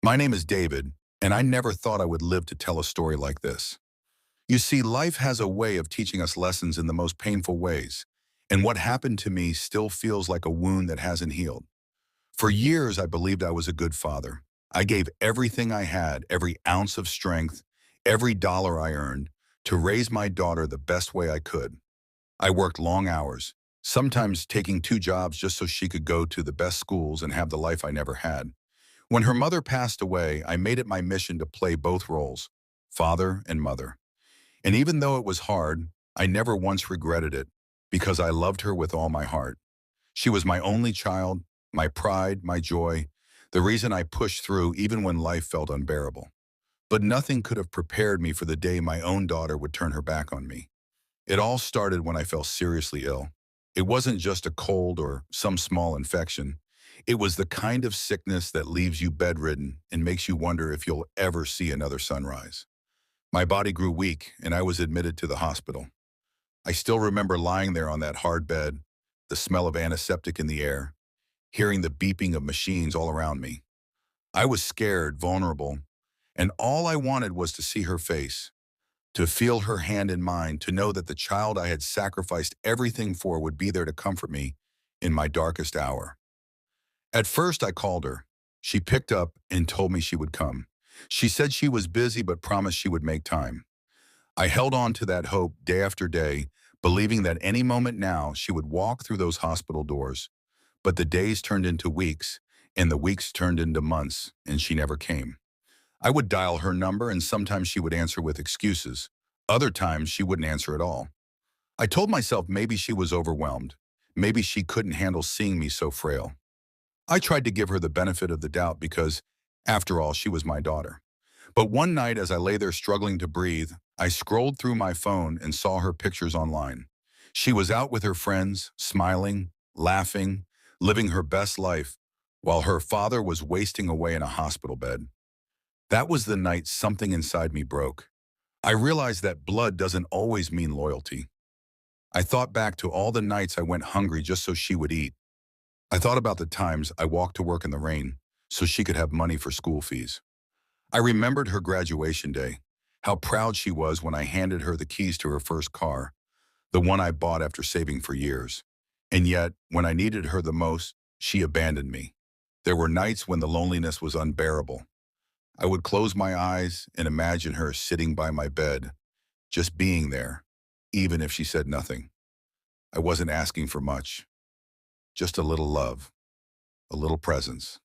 My name is David, and I never thought I would live to tell a story like this. You see, life has a way of teaching us lessons in the most painful ways, and what happened to me still feels like a wound that hasn't healed. For years, I believed I was a good father. I gave everything I had, every ounce of strength, every dollar I earned, to raise my daughter the best way I could. I worked long hours, sometimes taking two jobs just so she could go to the best schools and have the life I never had. When her mother passed away, I made it my mission to play both roles, father and mother. And even though it was hard, I never once regretted it because I loved her with all my heart. She was my only child, my pride, my joy, the reason I pushed through even when life felt unbearable. But nothing could have prepared me for the day my own daughter would turn her back on me. It all started when I fell seriously ill. It wasn't just a cold or some small infection. It was the kind of sickness that leaves you bedridden and makes you wonder if you'll ever see another sunrise. My body grew weak and I was admitted to the hospital. I still remember lying there on that hard bed, the smell of antiseptic in the air, hearing the beeping of machines all around me. I was scared, vulnerable, and all I wanted was to see her face, to feel her hand in mine, to know that the child I had sacrificed everything for would be there to comfort me in my darkest hour. At first, I called her. She picked up and told me she would come. She said she was busy but promised she would make time. I held on to that hope day after day, believing that any moment now she would walk through those hospital doors. But the days turned into weeks, and the weeks turned into months, and she never came. I would dial her number, and sometimes she would answer with excuses. Other times, she wouldn't answer at all. I told myself maybe she was overwhelmed. Maybe she couldn't handle seeing me so frail. I tried to give her the benefit of the doubt because, after all, she was my daughter. But one night, as I lay there struggling to breathe, I scrolled through my phone and saw her pictures online. She was out with her friends, smiling, laughing, living her best life, while her father was wasting away in a hospital bed. That was the night something inside me broke. I realized that blood doesn't always mean loyalty. I thought back to all the nights I went hungry just so she would eat. I thought about the times I walked to work in the rain so she could have money for school fees. I remembered her graduation day, how proud she was when I handed her the keys to her first car, the one I bought after saving for years. And yet, when I needed her the most, she abandoned me. There were nights when the loneliness was unbearable. I would close my eyes and imagine her sitting by my bed, just being there, even if she said nothing. I wasn't asking for much, just a little love, a little presence.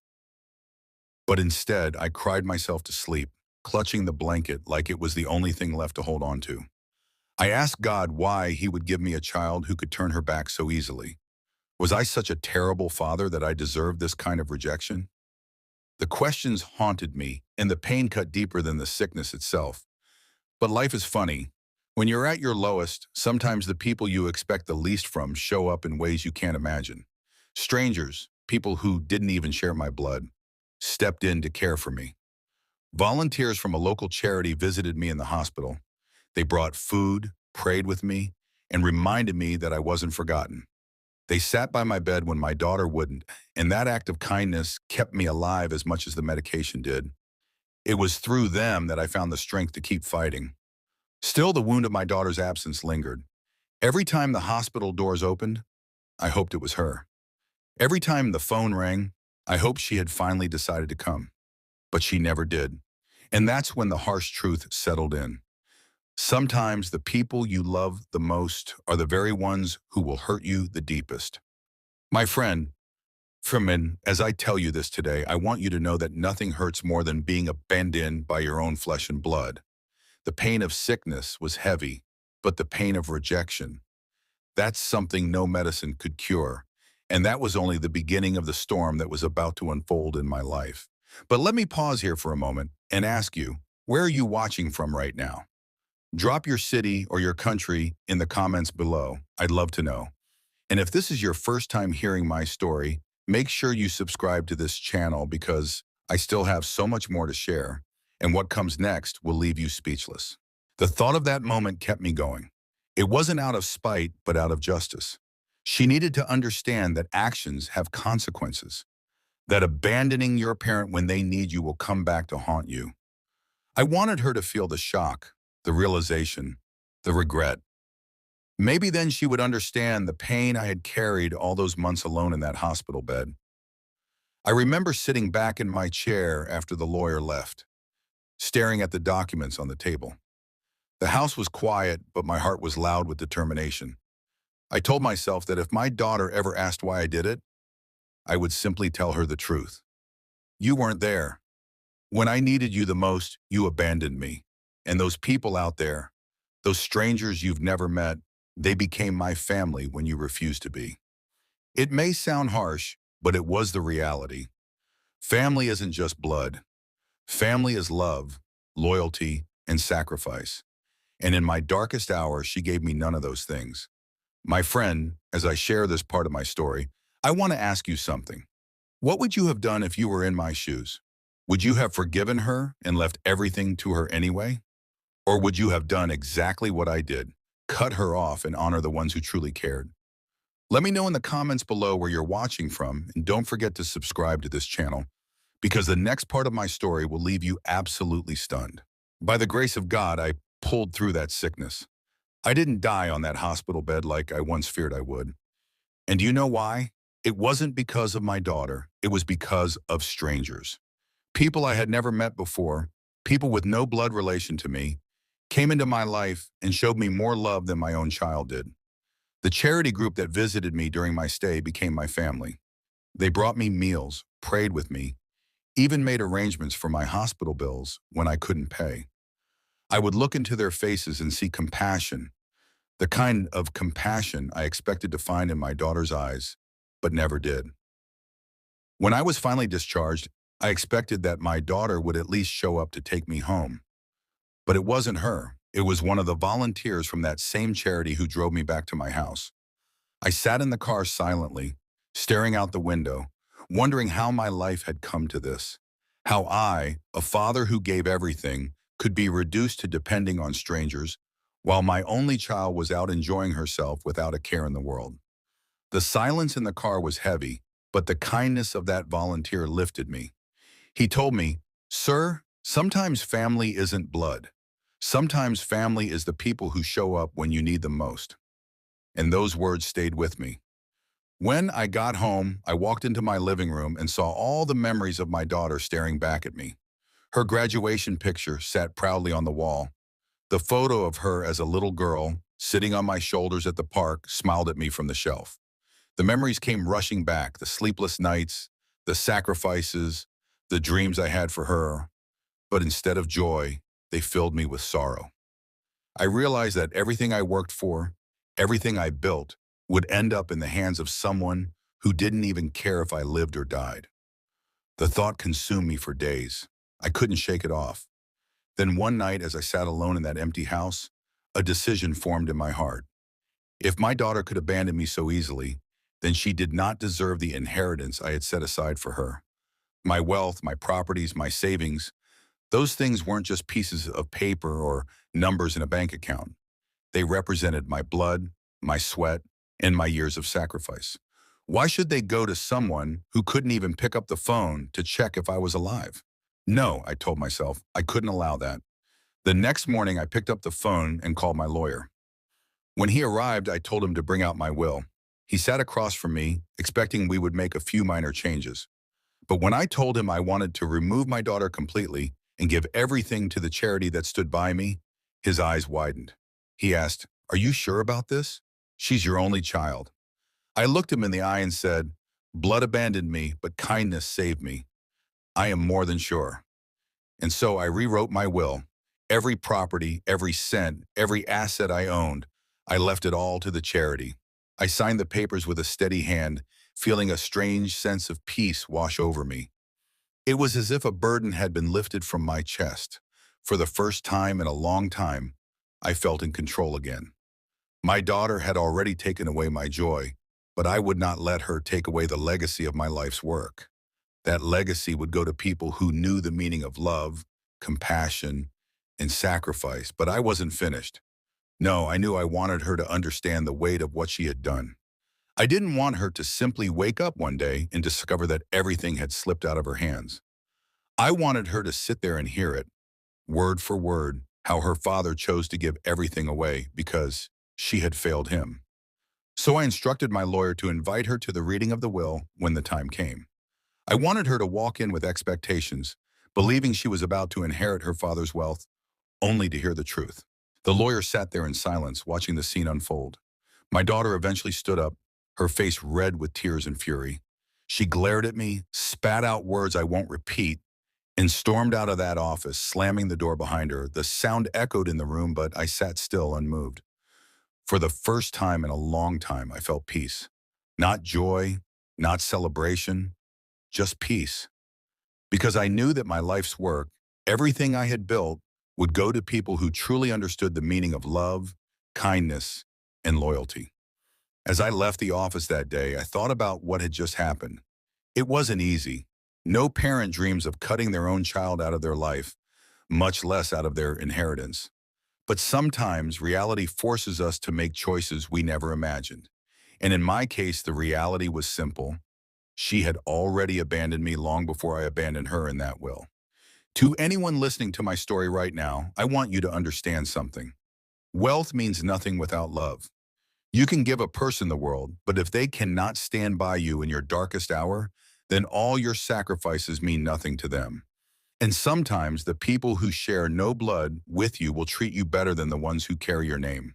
But instead, I cried myself to sleep, clutching the blanket like it was the only thing left to hold on to. I asked God why he would give me a child who could turn her back so easily. Was I such a terrible father that I deserved this kind of rejection? The questions haunted me, and the pain cut deeper than the sickness itself. But life is funny. When you're at your lowest, sometimes the people you expect the least from show up in ways you can't imagine. Strangers, people who didn't even share my blood, stepped in to care for me. Volunteers from a local charity visited me in the hospital. They brought food, prayed with me, and reminded me that I wasn't forgotten. They sat by my bed when my daughter wouldn't, and that act of kindness kept me alive as much as the medication did. It was through them that I found the strength to keep fighting. Still, the wound of my daughter's absence lingered. Every time the hospital doors opened, I hoped it was her. Every time the phone rang, I hoped she had finally decided to come. But she never did. And that's when the harsh truth settled in. Sometimes the people you love the most are the very ones who will hurt you the deepest. My friend, as I tell you this today, I want you to know that nothing hurts more than being abandoned by your own flesh and blood. The pain of sickness was heavy, but the pain of rejection, that's something no medicine could cure. And that was only the beginning of the storm that was about to unfold in my life. But let me pause here for a moment and ask you, where are you watching from right now? Drop your city or your country in the comments below. I'd love to know. And if this is your first time hearing my story, make sure you subscribe to this channel because I still have so much more to share, and what comes next will leave you speechless. The thought of that moment kept me going. It wasn't out of spite, but out of justice. She needed to understand that actions have consequences. that abandoning your parent when they need you will come back to haunt you. I wanted her to feel the shock, the realization, the regret. Maybe then she would understand the pain I had carried all those months alone in that hospital bed. I remember sitting back in my chair after the lawyer left, staring at the documents on the table. The house was quiet, but my heart was loud with determination. I told myself that if my daughter ever asked why I did it, I would simply tell her the truth. You weren't there. When I needed you the most, you abandoned me. And those people out there, those strangers you've never met, they became my family when you refused to be. It may sound harsh, but it was the reality. Family isn't just blood. Family is love, loyalty, and sacrifice. And in my darkest hour, she gave me none of those things. My friend, as I share this part of my story, I want to ask you something. What would you have done if you were in my shoes? Would you have forgiven her and left everything to her anyway? Or would you have done exactly what I did, cut her off and honor the ones who truly cared? Let me know in the comments below where you're watching from, and don't forget to subscribe to this channel, because the next part of my story will leave you absolutely stunned. By the grace of God, I pulled through that sickness. I didn't die on that hospital bed like I once feared I would. And do you know why? It wasn't because of my daughter. It was because of strangers. People I had never met before, people with no blood relation to me, came into my life and showed me more love than my own child did. The charity group that visited me during my stay became my family. They brought me meals, prayed with me, even made arrangements for my hospital bills when I couldn't pay. I would look into their faces and see compassion, the kind of compassion I expected to find in my daughter's eyes, but never did. When I was finally discharged, I expected that my daughter would at least show up to take me home. But it wasn't her. It was one of the volunteers from that same charity who drove me back to my house. I sat in the car silently, staring out the window, wondering how my life had come to this. How I, a father who gave everything, could be reduced to depending on strangers, while my only child was out enjoying herself without a care in the world. The silence in the car was heavy, but the kindness of that volunteer lifted me. He told me, "Sir, sometimes family isn't blood. Sometimes family is the people who show up when you need them most." And those words stayed with me. When I got home, I walked into my living room and saw all the memories of my daughter staring back at me. Her graduation picture sat proudly on the wall. The photo of her as a little girl, sitting on my shoulders at the park, smiled at me from the shelf. The memories came rushing back, the sleepless nights, the sacrifices, the dreams I had for her. But instead of joy, they filled me with sorrow. I realized that everything I worked for, everything I built, would end up in the hands of someone who didn't even care if I lived or died. The thought consumed me for days. I couldn't shake it off. Then one night, as I sat alone in that empty house, a decision formed in my heart. If my daughter could abandon me so easily, then she did not deserve the inheritance I had set aside for her. My wealth, my properties, my savings, those things weren't just pieces of paper or numbers in a bank account. They represented my blood, my sweat, and my years of sacrifice. Why should they go to someone who couldn't even pick up the phone to check if I was alive? No, I told myself, I couldn't allow that. The next morning, I picked up the phone and called my lawyer. When he arrived, I told him to bring out my will. He sat across from me, expecting we would make a few minor changes. But when I told him I wanted to remove my daughter completely and give everything to the charity that stood by me, his eyes widened. He asked, "Are you sure about this? She's your only child." I looked him in the eye and said, "Blood abandoned me, but kindness saved me. I am more than sure." And so I rewrote my will. Every property, every cent, every asset I owned, I left it all to the charity. I signed the papers with a steady hand, feeling a strange sense of peace wash over me. It was as if a burden had been lifted from my chest. For the first time in a long time, I felt in control again. My daughter had already taken away my joy, but I would not let her take away the legacy of my life's work. That legacy would go to people who knew the meaning of love, compassion, and sacrifice, but I wasn't finished. No, I knew I wanted her to understand the weight of what she had done. I didn't want her to simply wake up one day and discover that everything had slipped out of her hands. I wanted her to sit there and hear it, word for word, how her father chose to give everything away because she had failed him. So I instructed my lawyer to invite her to the reading of the will when the time came. I wanted her to walk in with expectations, believing she was about to inherit her father's wealth, only to hear the truth. The lawyer sat there in silence, watching the scene unfold. My daughter eventually stood up, her face red with tears and fury. She glared at me, spat out words I won't repeat, and stormed out of that office, slamming the door behind her. The sound echoed in the room, but I sat still, unmoved. For the first time in a long time, I felt peace. Not joy, not celebration, just peace. Because I knew that my life's work, everything I had built, would go to people who truly understood the meaning of love, kindness, and loyalty. As I left the office that day, I thought about what had just happened. It wasn't easy. No parent dreams of cutting their own child out of their life, much less out of their inheritance. But sometimes reality forces us to make choices we never imagined. And in my case, the reality was simple. She had already abandoned me long before I abandoned her in that will. To anyone listening to my story right now, I want you to understand something. Wealth means nothing without love. You can give a person the world, but if they cannot stand by you in your darkest hour, then all your sacrifices mean nothing to them. And sometimes the people who share no blood with you will treat you better than the ones who carry your name.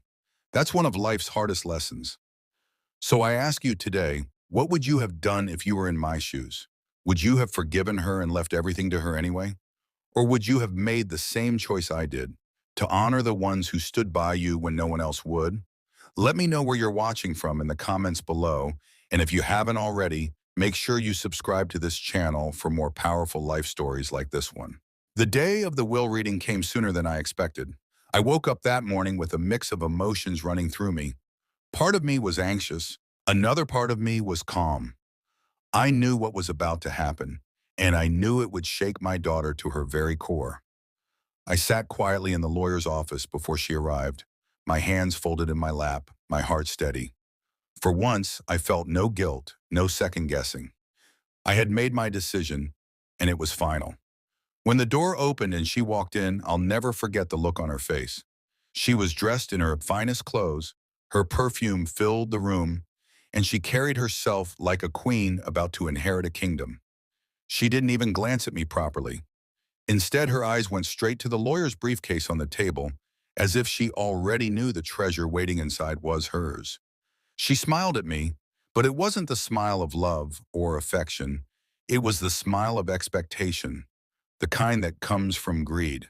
That's one of life's hardest lessons. So I ask you today, what would you have done if you were in my shoes? Would you have forgiven her and left everything to her anyway? Or would you have made the same choice I did, to honor the ones who stood by you when no one else would? Let me know where you're watching from in the comments below, and if you haven't already, make sure you subscribe to this channel for more powerful life stories like this one. The day of the will reading came sooner than I expected. I woke up that morning with a mix of emotions running through me. Part of me was anxious, another part of me was calm. I knew what was about to happen, and I knew it would shake my daughter to her very core. I sat quietly in the lawyer's office before she arrived, my hands folded in my lap, my heart steady. For once, I felt no guilt, no second guessing. I had made my decision, and it was final. When the door opened and she walked in, I'll never forget the look on her face. She was dressed in her finest clothes, her perfume filled the room, and she carried herself like a queen about to inherit a kingdom. She didn't even glance at me properly. Instead, her eyes went straight to the lawyer's briefcase on the table, as if she already knew the treasure waiting inside was hers. She smiled at me, but it wasn't the smile of love or affection. It was the smile of expectation, the kind that comes from greed.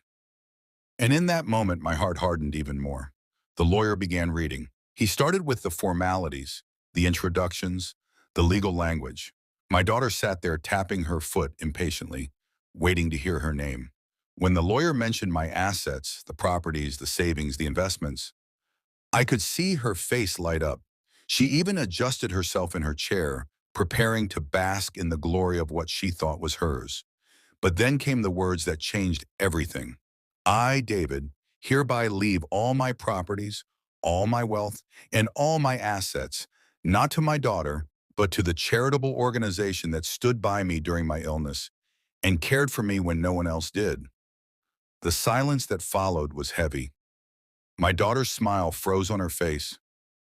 And in that moment, my heart hardened even more. The lawyer began reading. He started with the formalities, the introductions, the legal language. My daughter sat there tapping her foot impatiently, waiting to hear her name. When the lawyer mentioned my assets, the properties, the savings, the investments, I could see her face light up. She even adjusted herself in her chair, preparing to bask in the glory of what she thought was hers. But then came the words that changed everything. I, David, hereby leave all my properties, all my wealth, and all my assets, not to my daughter, but to the charitable organization that stood by me during my illness and cared for me when no one else did. The silence that followed was heavy. My daughter's smile froze on her face,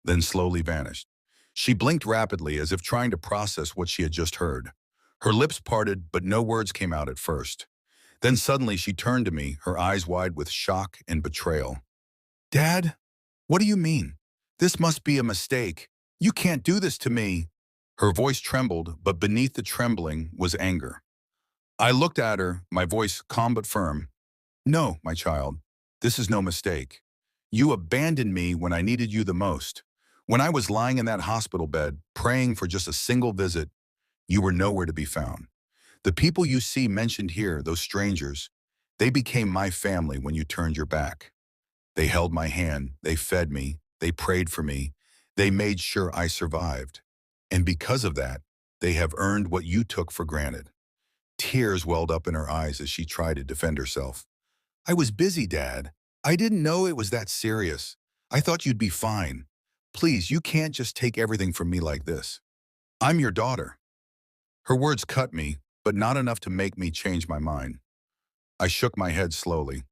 then slowly vanished. She blinked rapidly as if trying to process what she had just heard. Her lips parted, but no words came out at first. Then suddenly she turned to me, her eyes wide with shock and betrayal. Dad, what do you mean? This must be a mistake. You can't do this to me. Her voice trembled, but beneath the trembling was anger. I looked at her, my voice calm but firm. No, my child, this is no mistake. You abandoned me when I needed you the most. When I was lying in that hospital bed, praying for just a single visit, you were nowhere to be found. The people you see mentioned here, those strangers, they became my family when you turned your back. They held my hand, they fed me, they prayed for me, they made sure I survived. And because of that, they have earned what you took for granted. Tears welled up in her eyes as she tried to defend herself. I was busy, Dad. I didn't know it was that serious. I thought you'd be fine. Please, you can't just take everything from me like this. I'm your daughter." Her words cut me, but not enough to make me change my mind. I shook my head slowly.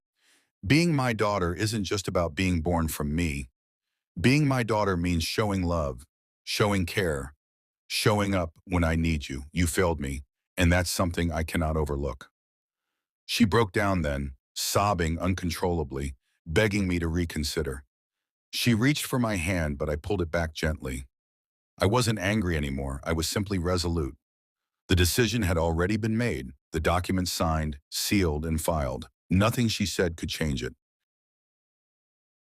Being my daughter isn't just about being born from me. Being my daughter means showing love, showing care, showing up when I need you. You failed me, and that's something I cannot overlook. She broke down then, sobbing uncontrollably, begging me to reconsider. She reached for my hand, but I pulled it back gently. I wasn't angry anymore. I was simply resolute. The decision had already been made, the documents signed, sealed, and filed. Nothing she said could change it.